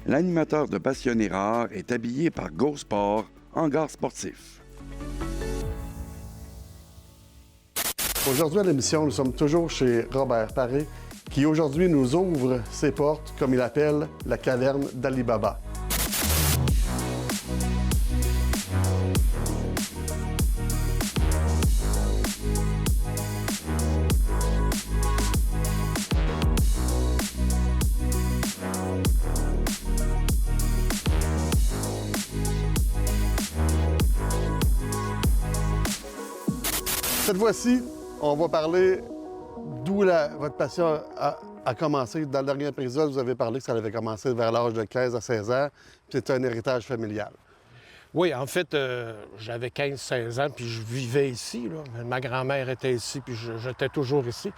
l'animateur de Passionnés rares est habillé par Go Sport, hangar sportif. Aujourd'hui à l'émission, nous sommes toujours chez Robert Paré, qui aujourd'hui nous ouvre ses portes, comme il appelle, la caverne d'Ali Baba. Cette fois-ci, on va parler d'où votre passion a commencé. Dans le dernier épisode, vous avez parlé que ça avait commencé vers l'âge de 15 à 16 ans, puis c'était un héritage familial. Oui, en fait, j'avais 15-16 ans, puis je vivais ici. Là. Ma grand-mère était ici, puis j'étais toujours ici.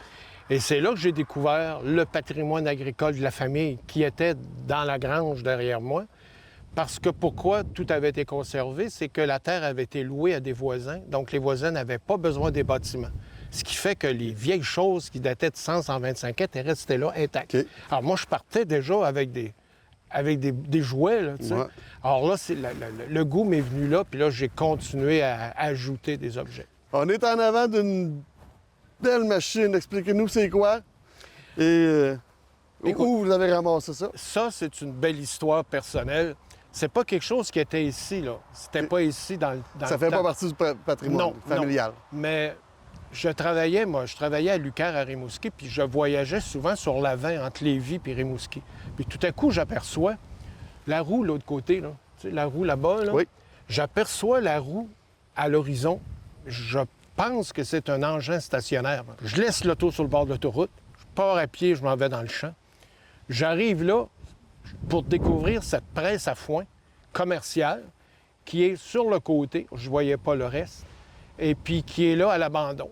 Et c'est là que j'ai découvert le patrimoine agricole de la famille qui était dans la grange derrière moi. Parce que pourquoi tout avait été conservé, c'est que la terre avait été louée à des voisins, donc les voisins n'avaient pas besoin des bâtiments. Ce qui fait que les vieilles choses qui dataient de 100-125 ans étaient restées là intactes. Okay. Alors moi, je partais déjà avec des jouets, là, tu sais. Ouais. Alors là, le goût m'est venu là, puis là, j'ai continué à ajouter des objets. On est en avant d'une belle machine. Expliquez-nous c'est quoi et Écoute, où vous avez ramassé ça. Ça, c'est une belle histoire personnelle. C'est pas quelque chose qui était ici, là. C'était pas ici dans Ça le fait temps. pas partie du patrimoine familial. Non. Mais je travaillais à Lucaire à Rimouski, puis je voyageais souvent sur la 20 entre Lévis et Rimouski. Puis tout à coup, j'aperçois la roue, l'autre côté, là. Tu sais, la roue là-bas, là. Oui. J'aperçois la roue à l'horizon. Je pense que c'est un engin stationnaire. Je laisse l'auto sur le bord de l'autoroute. Je pars à pied, je m'en vais dans le champ. J'arrive là pour découvrir cette presse à foin commerciale qui est sur le côté, je ne voyais pas le reste, et puis qui est là à l'abandon.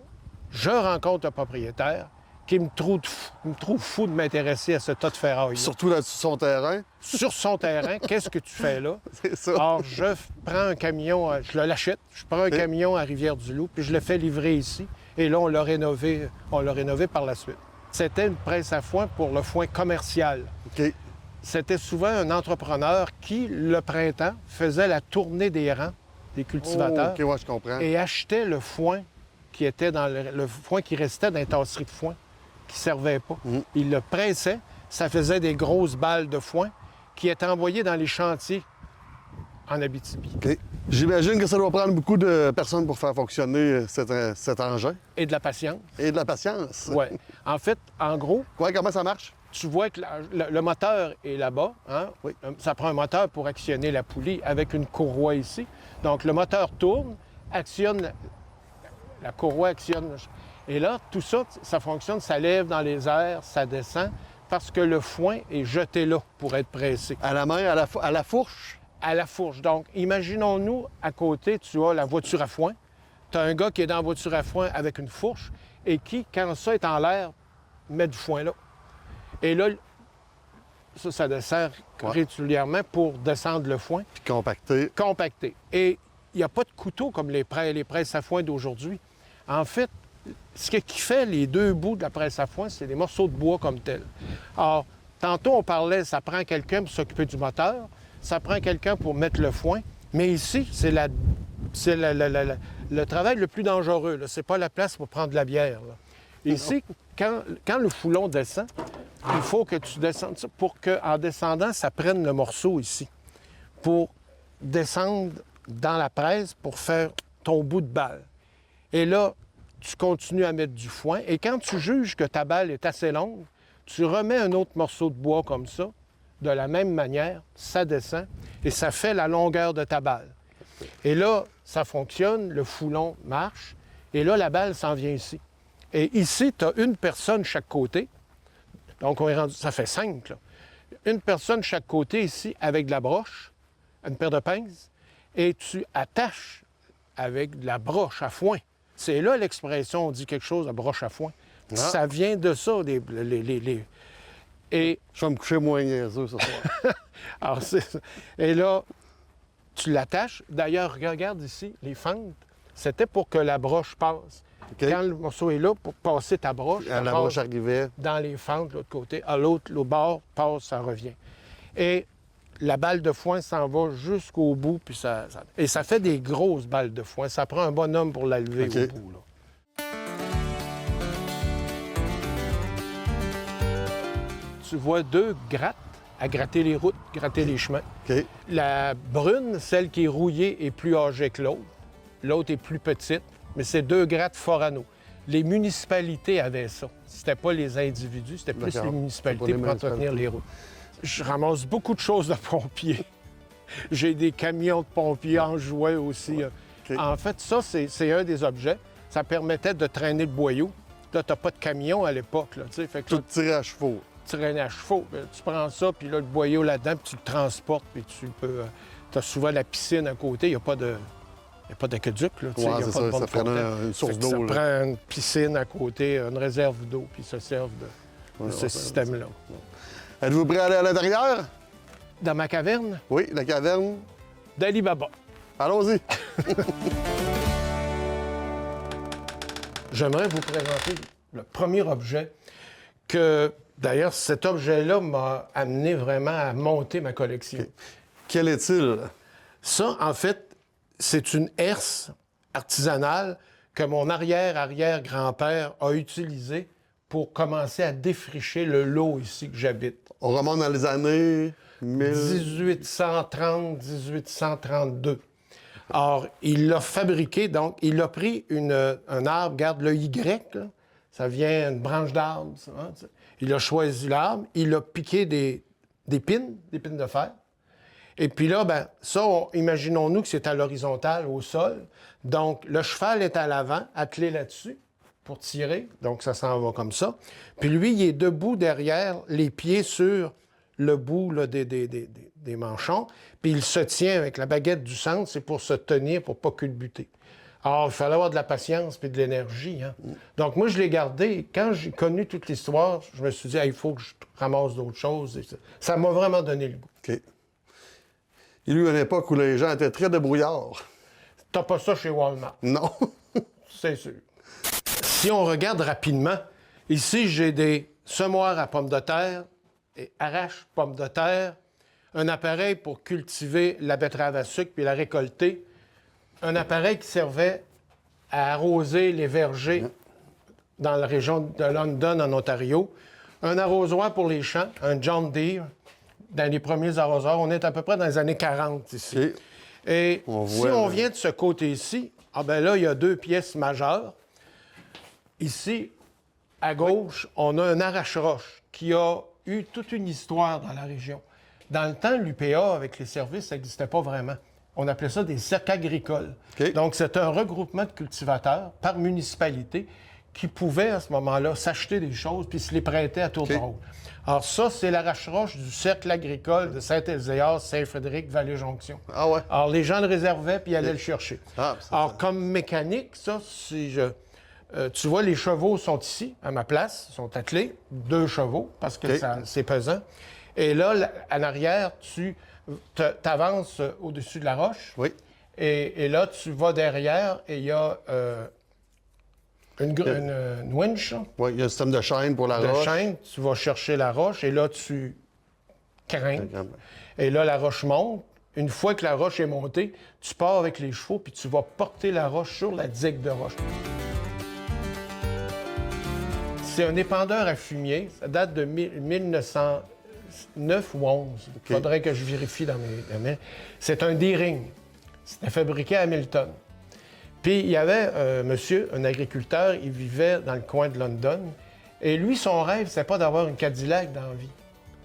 Je rencontre un propriétaire qui me trouve fou de m'intéresser à ce tas de ferraille. Surtout là, sur son terrain. Sur son terrain, qu'est-ce que tu fais là? C'est ça. Alors, je prends un camion, je l'achète, je prends un camion à Rivière-du-Loup, puis je le fais livrer ici. Et là, on l'a rénové par la suite. C'était une presse à foin pour le foin commercial. OK. C'était souvent un entrepreneur qui, le printemps, faisait la tournée des rangs des cultivateurs OK, ouais, je comprends. et achetait le foin qui était dans le foin qui restait dans les tasseries de foin, qui ne servait pas. Il le pressait, ça faisait des grosses balles de foin qui étaient envoyées dans les chantiers en Abitibi. OK. J'imagine que ça doit prendre beaucoup de personnes pour faire fonctionner cet engin. Et de la patience. Et de la patience. Oui. En fait, en gros, Ouais, comment ça marche? tu vois que le moteur est là-bas. Hein? Oui. Ça prend un moteur pour actionner la poulie avec une courroie ici. Donc, le moteur tourne, actionne, la courroie actionne. Et là, tout ça, ça fonctionne, ça lève dans les airs, ça descend, parce que le foin est jeté là pour être pressé. À la main, à la fourche? À la fourche. Donc, imaginons-nous, à côté, tu as la voiture à foin. Tu as un gars qui est dans la voiture à foin avec une fourche et qui, quand ça est en l'air, met du foin là. Et là, ça descend régulièrement pour descendre le foin. Puis compacté. Compacté. Et il n'y a pas de couteau comme les presses à foin d'aujourd'hui. En fait, ce qui fait les deux bouts de la presse à foin, c'est des morceaux de bois comme tels. Alors, tantôt, on parlait, ça prend quelqu'un pour s'occuper du moteur, ça prend quelqu'un pour mettre le foin, mais ici, c'est le travail le plus dangereux. Ce n'est pas la place pour prendre de la bière. Là. Ici, quand le foulon descend, il faut que tu descendes ça pour qu'en descendant, ça prenne le morceau ici, pour descendre dans la presse pour faire ton bout de balle. Et là, tu continues à mettre du foin. Et quand tu juges que ta balle est assez longue, tu remets un autre morceau de bois comme ça, de la même manière, ça descend et ça fait la longueur de ta balle. Et là, ça fonctionne, le foulon marche, et là, la balle s'en vient ici. Et ici, tu as une personne chaque côté. Donc, on est rendu, ça fait 5, là. Une personne chaque côté ici avec de la broche, une paire de pinces, et tu attaches avec de la broche à foin. C'est là l'expression, on dit quelque chose, la broche à foin. Ah. Ça vient de ça, Et Je vais me coucher moins niaiseux ce soir. alors, et là, tu l'attaches. D'ailleurs, regarde ici, les fentes, c'était pour que la broche passe. OK. Quand le morceau est là, pour passer ta broche, La ça passe broche arrivait. dans les fentes de l'autre côté. À l'autre, le bord passe, ça revient. Et la balle de foin s'en va jusqu'au bout, puis et ça fait des grosses balles de foin. Ça prend un bonhomme pour la lever OK. au bout, là. Tu vois 2 grattes à gratter les routes, gratter les chemins. OK. La brune, celle qui est rouillée, est plus âgée que l'autre. L'autre est plus petite, mais c'est 2 grattes Forano. Les municipalités avaient ça. C'était pas les individus, c'était plus D'accord. les municipalités C'est pas les pour entretenir les routes. Je ramasse beaucoup de choses de pompiers. J'ai des camions de pompiers en jouet aussi. OK. En fait, ça, c'est un des objets. Ça permettait de traîner le boyau. Là, t'as pas de camion à l'époque, là, tu sais. Fait que Tout là, tiré à chevaux. tu traînes à chevaux. Tu prends ça, puis là, le boyau là-dedans, puis tu le transportes, puis tu peux... tu as souvent la piscine à côté. Il n'y a pas d'aqueduc, là. Tu sais, Ouais, il y a c'est pas de ça. borne Ça prenait fontaine. une source Fait que ça d'eau, là. prend une piscine à côté, une réserve d'eau, puis ils se servent de Ouais, ce ouais, système-là. Êtes-vous prêt à aller à l'intérieur? Dans ma caverne, Oui, la caverne. d'Ali Baba. Allons-y. J'aimerais vous présenter le premier objet que, d'ailleurs, cet objet-là m'a amené vraiment à monter ma collection. Quel est-il? Ça, en fait, c'est une herse artisanale que mon arrière-arrière-grand-père a utilisée pour commencer à défricher le lot ici que j'habite. On remonte dans les années 1830-1832. Or, il l'a fabriqué, donc, il a pris un arbre, regarde le Y, là, ça vient une branche d'arbre, ça, hein, tu sais. Il a choisi l'arbre, il a piqué des pins de fer. Et puis là, ben, ça, imaginons-nous que c'est à l'horizontale, au sol. Donc, le cheval est à l'avant, attelé là-dessus pour tirer. Donc, ça s'en va comme ça. Puis lui, il est debout derrière, les pieds sur le bout là, des manchons. Puis il se tient avec la baguette du centre, c'est pour se tenir, pour pas culbuter. Alors, il fallait avoir de la patience puis de l'énergie. Hein? Donc, moi, je l'ai gardé. Et quand j'ai connu toute l'histoire, je me suis dit, ah, il faut que je ramasse d'autres choses. Et ça m'a vraiment donné le goût. OK. Il y a eu une époque où les gens étaient très débrouillards. T'as pas ça chez Walmart, Non. c'est sûr. Si on regarde rapidement, ici, j'ai des semoirs à pommes de terre et arrache pommes de terre, un appareil pour cultiver la betterave à sucre puis la récolter, un appareil qui servait à arroser les vergers dans la région de London, en Ontario, un arrosoir pour les champs, un John Deere, dans les premiers arrosoirs. On est à peu près dans les années 40 ici. OK. Et On si voit, on là. vient de ce côté-ci, ah ben là, il y a 2 pièces majeures. Ici, à gauche, on a un arrache-roche qui a eu toute une histoire dans la région. Dans le temps, l'UPA, avec les services, ça n'existait pas vraiment. On appelait ça des cercles agricoles. OK. Donc, c'est un regroupement de cultivateurs par municipalité qui pouvaient, à ce moment-là, s'acheter des choses puis se les prêter à tour de OK. rôle. Alors ça, c'est l'arrache-roche du cercle agricole de Saint-Ézéas, Saint-Frédéric, Vallée-Jonction. Ah ouais? Alors, les gens le réservaient puis allaient le chercher. Ah, c'est Alors, ça. comme mécanique, ça, si je... tu vois, les chevaux sont ici, à ma place, sont attelés, 2 chevaux, parce que OK. c'est pesant. Et là, en arrière, tu t'avances au-dessus de la roche. Oui. Et là, tu vas derrière et il y a une winch là, Oui, il y a un système de chaîne pour la de roche. chaîne. Tu vas chercher la roche et là, tu crains. D'accord. Et là, la roche monte. Une fois que la roche est montée, tu pars avec les chevaux puis tu vas porter la roche sur la digue de roche. C'est un épandeur à fumier. Ça date de 1909 ou 11. Il faudrait que je vérifie dans mes... C'est un D-ring. C'était fabriqué à Hamilton. Puis il y avait un monsieur, un agriculteur, il vivait dans le coin de London. Et lui, son rêve, c'est pas d'avoir une Cadillac dans la vie.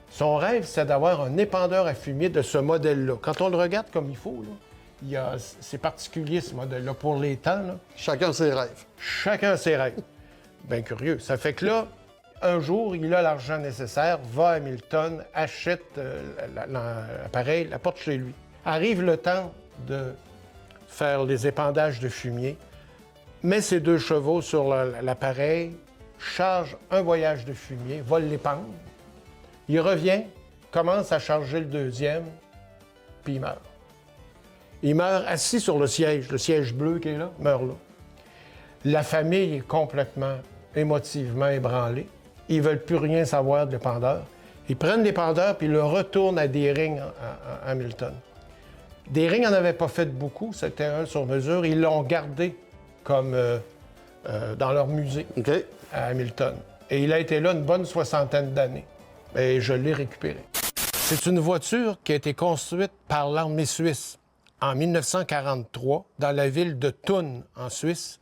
Son rêve, c'est d'avoir un épandeur à fumier de ce modèle-là. Quand on le regarde comme il faut, là, c'est particulier ce modèle-là. Pour les temps, là, Chacun ses rêves. chacun a ses rêves. Bien curieux. Ça fait que là, un jour, il a l'argent nécessaire, va à Hamilton, achète l'appareil, la porte chez lui. Arrive le temps de faire les épandages de fumier, met ses 2 chevaux sur l'appareil, charge un voyage de fumier, va l'épandre. Il revient, commence à charger le 2e, puis il meurt. Il meurt assis sur le siège bleu qui est là, meurt là. La famille est complètement émotivement ébranlée. Ils ne veulent plus rien savoir de l'épandeur. Ils prennent l'épandeur puis ils le retournent à Deering à Hamilton. Deering n'en avait pas fait beaucoup, c'était un sur mesure. Ils l'ont gardé comme dans leur musée OK. à Hamilton. Et il a été là une bonne 60aine d'années. Et je l'ai récupéré. C'est une voiture qui a été construite par l'armée suisse en 1943 dans la ville de Thun, en Suisse.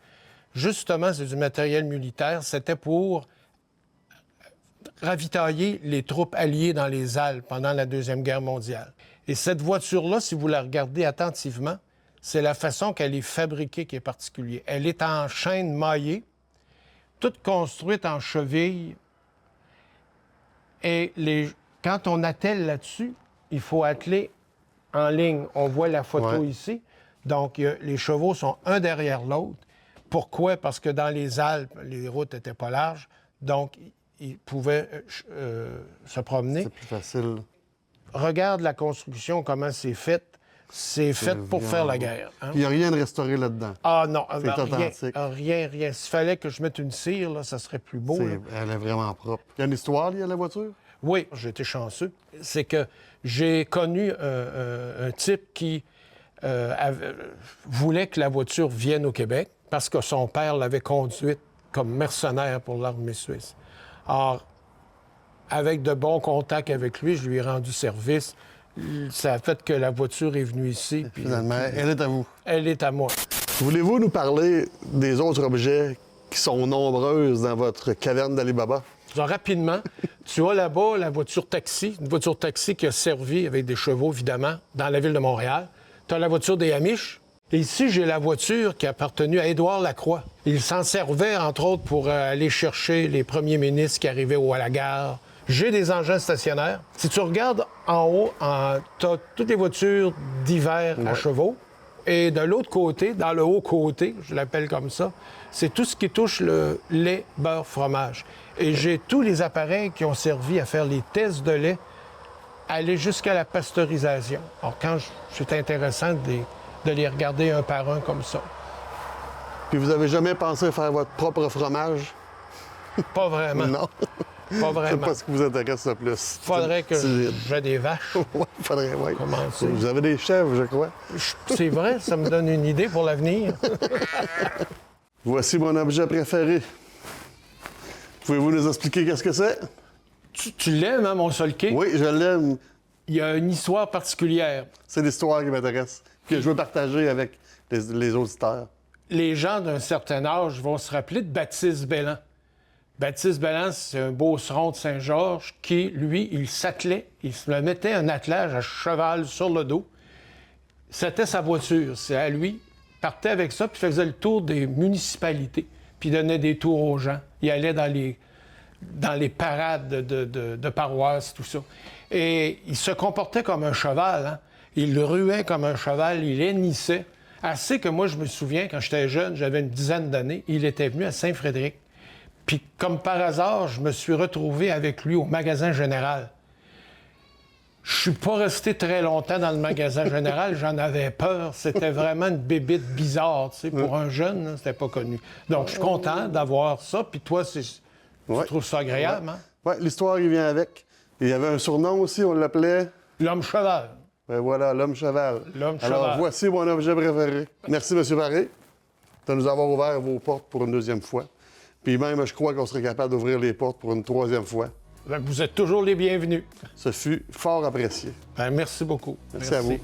Justement, c'est du matériel militaire. C'était pour ravitailler les troupes alliées dans les Alpes pendant la Deuxième Guerre mondiale. Et cette voiture-là, si vous la regardez attentivement, c'est la façon qu'elle est fabriquée qui est particulière. Elle est en chaîne maillée, toute construite en cheville. Et quand on attelle là-dessus, il faut atteler en ligne. On voit la photo ici. Donc, les chevaux sont un derrière l'autre. Pourquoi? Parce que dans les Alpes, les routes n'étaient pas larges. Donc, ils pouvaient se promener. C'est plus facile. Regarde la construction, comment c'est fait. C'est fait pour faire la guerre. Hein? Il n'y a rien de restauré là-dedans. Ah non, C'est authentique. rien. S'il fallait que je mette une cire, là, ça serait plus beau. Là. Elle est vraiment propre. Il y a une histoire liée à la voiture? Oui, j'ai été chanceux. C'est que j'ai connu un type qui voulait que la voiture vienne au Québec parce que son père l'avait conduite comme mercenaire pour l'armée suisse. Or, avec de bons contacts avec lui, je lui ai rendu service. Ça a fait que la voiture est venue ici. Puis, Finalement, elle est à vous. Elle est à moi. Voulez-vous nous parler des autres objets qui sont nombreuses dans votre caverne d'Ali Baba? Alors, rapidement, tu vois là-bas la voiture taxi, une voiture taxi qui a servi avec des chevaux, évidemment, dans la ville de Montréal. Tu as la voiture des Amish. Et ici, j'ai la voiture qui a appartenu à Édouard Lacroix. Il s'en servait, entre autres, pour aller chercher les premiers ministres qui arrivaient à la gare. J'ai des engins stationnaires. Si tu regardes en haut, tu as toutes les voitures d'hiver à chevaux. Et de l'autre côté, dans le haut côté, je l'appelle comme ça, c'est tout ce qui touche le lait, beurre, fromage. Et j'ai tous les appareils qui ont servi à faire les tests de lait, aller jusqu'à la pasteurisation. Alors, quand c'est intéressant de les regarder un par un comme ça. Puis vous avez jamais pensé à faire votre propre fromage? Pas vraiment. Non. Pas C'est vraiment. pas ce qui vous intéresse le plus. Faudrait que j'ai des vaches. Oui, faudrait, oui. Commencer. Vous avez des chèvres, je crois. C'est vrai, ça me donne une idée pour l'avenir. Voici mon objet préféré. Pouvez-vous nous expliquer qu'est-ce que c'est? Tu l'aimes, hein, mon solquet? Oui, je l'aime. Il y a une histoire particulière. C'est l'histoire qui m'intéresse, que je veux partager avec les auditeurs. Les gens d'un certain âge vont se rappeler de Baptiste Belland. Baptiste Belland, c'est un beauceron de Saint-Georges qui, lui, il s'attelait, il se mettait un attelage à cheval sur le dos. C'était sa voiture, c'est à lui. Il partait avec ça, puis faisait le tour des municipalités, puis il donnait des tours aux gens. Il allait dans les parades de paroisse, tout ça. Et il se comportait comme un cheval, hein? Il ruait comme un cheval, il hennissait. Assez que moi, je me souviens, quand j'étais jeune, j'avais une dizaine d'années, il était venu à Saint-Frédéric. Puis, comme par hasard, je me suis retrouvé avec lui au magasin général. Je suis pas resté très longtemps dans le magasin général, j'en avais peur. C'était vraiment une bébite bizarre, tu sais, pour un jeune, là, c'était pas connu. Donc, je suis content d'avoir ça. Puis toi, tu trouves ça agréable, hein? Oui, l'histoire, il vient avec. Il y avait un surnom aussi, on l'appelait... L'homme-cheval. Ben voilà, l'homme-cheval. L'homme-cheval. Alors, voici mon objet préféré. Merci, M. Paré, de nous avoir ouvert vos portes pour une deuxième fois. Puis même, je crois qu'on serait capable d'ouvrir les portes pour une troisième fois. Vous êtes toujours les bienvenus. Ce fut fort apprécié. Ben, merci beaucoup. Merci à vous.